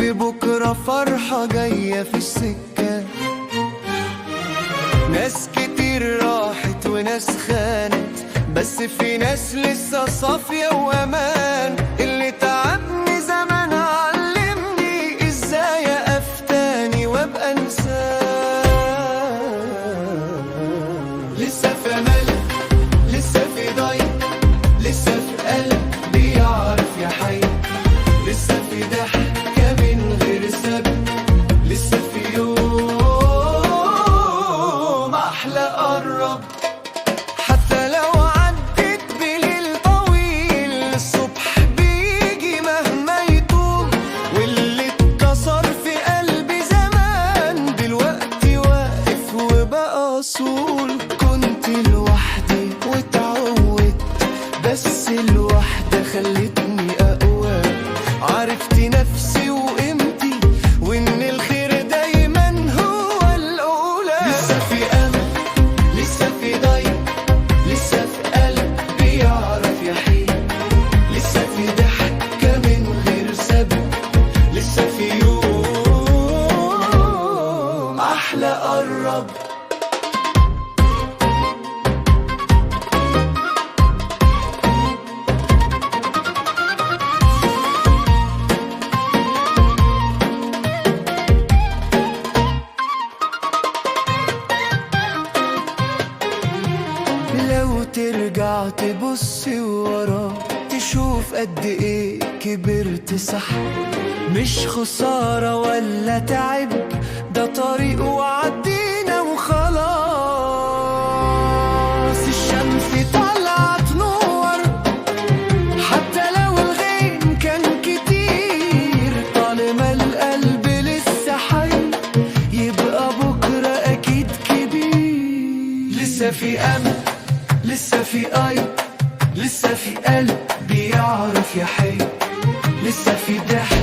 في بكرة فرحة جاية في السكة. ناس كتير راحت وناس خانت، بس في ناس لسه صافية وأمان. اللي تعبني زمان علمني ازاي أقف تاني وابقى انسان. لسه في أمل، لسه في ضيق، لسه في قلب بيعرف يحيي، لسه في ضحكة من غير سبب، لسه في يوم أحلى قرب. حتى لو عدت بليل طويل، الصبح بيجي مهما يطول. واللي اتكسر في قلبي زمان دلوقتي واقف وبقى أصول. كنت لوحدي واتعودت، بس الوحدة خلتني أقوى. عرفت نفسي وقيمتي، وإن الخير دايما هو الأولى. لسه في أمل، لسه في ضيق، لسه في قلب بيعرف يحيي، لسه في ضحكة من غير سبب، لسه في يوم أحلى قرب. لو ترجع تبص ورا، تشوف قد ايه كبرت صح. مش خسارة ولا تعب، ده طريق وعدينا وخلاص. الشمس طالعة تنور حتى لو الغيم كان كتير. طالما القلب لسه حي، يبقى بكرة أكيد كبير. لسه في أمل، لسه في لسه في قلب بيعرف يحيي، لسه في ضحك